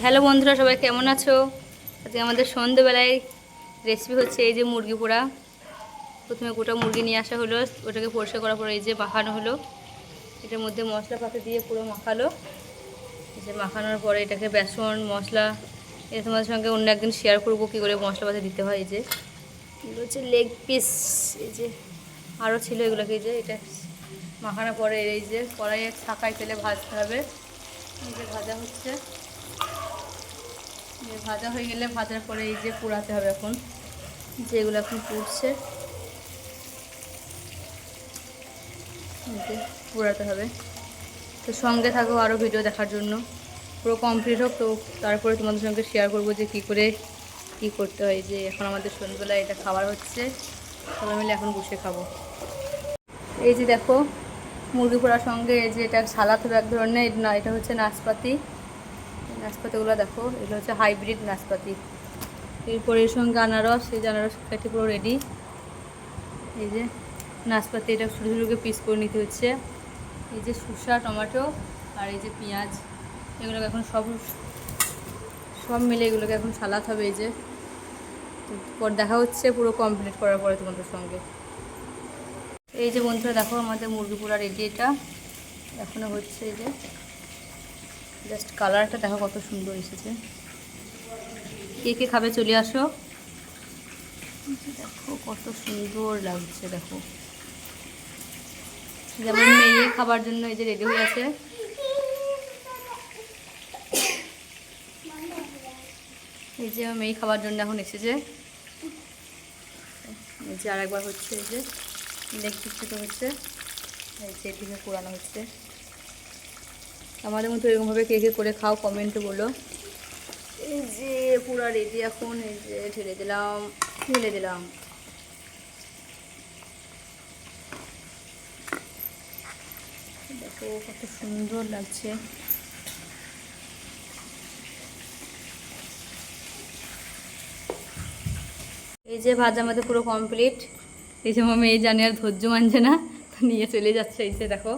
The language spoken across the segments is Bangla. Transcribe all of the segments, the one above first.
হ্যালো বন্ধুরা, সবাই কেমন আছো? আজকে আমাদের সন্ধ্যেবেলায় রেসিপি হচ্ছে এই যে মুরগি পোড়া। প্রথমে গোটা মুরগি নিয়ে আসা হলো, ওটাকে পরিষ্কার করার পর এই যে মাখানো হলো। এটার মধ্যে মশলাপাতি দিয়ে পুরো মাখালো। এই যে মাখানোর পরে এটাকে বেসন মশলা, এটা তোমাদের সঙ্গে অন্য একদিন শেয়ার করবো কী করে মশলাপাতি দিতে হয়। এই যে এগুলো হচ্ছে লেগ পিস, এই যে আরও ছিল এগুলোকে। এই যে এটা মাখানোর পরে এই যে কড়াইয়ে ছাকায় তেলে ভাজতে হবে। এই যে ভাজা হচ্ছে, ভাজা হয়ে গেলে ভাজার পরে এই যে পোড়াতে হবে। এখন যেগুলো এখন পুড়ছে পোড়াতে হবে। তো সঙ্গে থাকো আরও ভিডিও দেখার জন্য, পুরো কমপ্লিট হোক, তো তারপরে তোমাদের সঙ্গে শেয়ার করবো যে কী করে কী করতে হয়। যে এখন আমাদের সন্ধ্যেবেলায় এটা খাবার হচ্ছে, সবাই মিলে এখন বসে খাবো। এই যে দেখো মুরগি পোড়ার সঙ্গে এই যে এটা সালাদ হবে এক ধরনের, না এটা হচ্ছে নাশপাতি। নাশপাতিগুলো দেখো, এগুলো হচ্ছে হাইব্রিড নাশপাতি। এরপর এর সঙ্গে আনারস, এই যে আনারস কাটি পুরো রেডি। এই যে নাশপাতি, এটা ছোটো ছোটো পিস করে নিতে হচ্ছে। এই যে শসা টমেটো আর এই যে পেঁয়াজ, এগুলোকে এখন সব মিলে এগুলোকে এখন সালাদ হবে। এই যে পর দেখা হচ্ছে পুরো কমপ্লিট করার পরে তোমাদের সঙ্গে। এই যে বন্ধুরা দেখো আমাদের মুরগি পোড়া রেডি। এটা এখনও হচ্ছে। এই যে জাস্ট কালারটা দেখো কত সুন্দর এসেছে। কে কে খাবে চলে আসো। দেখো কত সুন্দর লাগছে। দেখো যেমন মেয়ে খাবার জন্য এই যে রেডি হয়ে আছে। এই যে মেয়ে খাবার জন্য এখন এসেছে। এই যে আরেকবার হচ্ছে, এই যে লেগ পিসটা হচ্ছে, এই যে এদিকে পোড়ানো হচ্ছে। আমাদের মতো এরকমভাবে কে কে করে খাও কমেন্টে বলো। এই যে পুরা রেডি এখন। এই যে ঢেলে দিলাম। দেখো কত সুন্দর লাগছে। এই যে ভাজা আমাদের পুরো কমপ্লিট। এই যে মামি এই জানি আর ধৈর্য মানছে না, তো নিয়ে চলে যাচ্ছে। এই যে দেখো,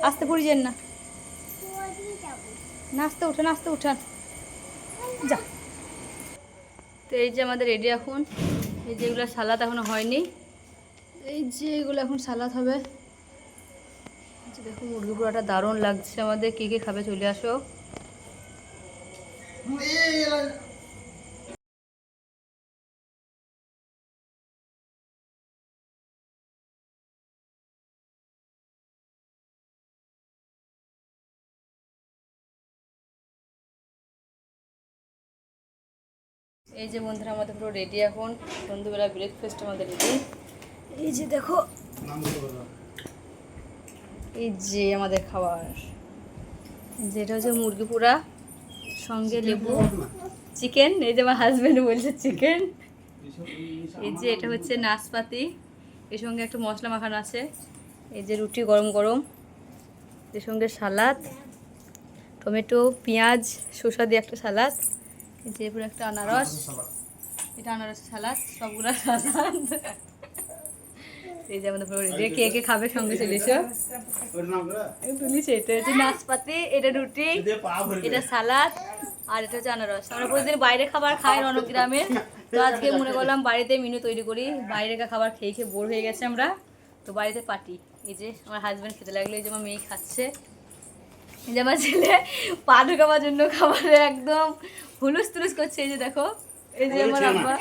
আসতে পড়িয়েন না, নাচতে উঠান যা। তো এই যে আমাদের রেডি এখন। এই যে এগুলো সালাদ এখনো হয়নি, এই যে এগুলো এখন সালাদ হবে। দেখো মুরগি পোড়াটা দারুণ লাগছে আমাদের। কে কে খাবে চলে আসো। এই যে বন্ধুরা আমাদের পুরো রেডি এখন। সন্ধ্যেবেলা ব্রেকফাস্ট আমাদের রেডি। এই যে দেখো, এই যে আমাদের খাবার, যেটা হচ্ছে মুরগি পোড়া সঙ্গে লেবু চিকেন। এই যে আমার হাজব্যান্ড বলছে চিকেন। এই যে এটা হচ্ছে নাশপাতি, এর সঙ্গে একটা মশলা মাখানো আছে। এই যে রুটি গরম গরম, এর সঙ্গে সালাদ, টমেটো পেঁয়াজ শসা দিয়ে একটা সালাদ। এই যে এরপর একটা আনারস, এটা আনারসের সালাদ, সবগুলো সালাদ। এই যে আমাদের কে কে খাবে সঙ্গে চলে এসো। তুলিছে, এটা হচ্ছে নাশপাতি, এটা রুটি, এটা সালাদ, আর এটা হচ্ছে আনারস। আমরা প্রতিদিন বাইরে খাবার খাই রনক গ্রামে, তো আজকে মনে করলাম বাড়িতে মেনু তৈরি করি। বাইরের খাবার খেয়ে খেয়ে বোর হয়ে গেছে আমরা, তো বাড়িতে পার্টি। এই যে আমার হাজব্যান্ড খেতে লাগলো, এই যে আমার মেয়ে খাচ্ছে। এই যে আমার ছেলে পা ঢোকাবার জন্য খাবারে একদম হুলুস তুলুস করছে। এই যে দেখো, এই যে আমার আব্বা।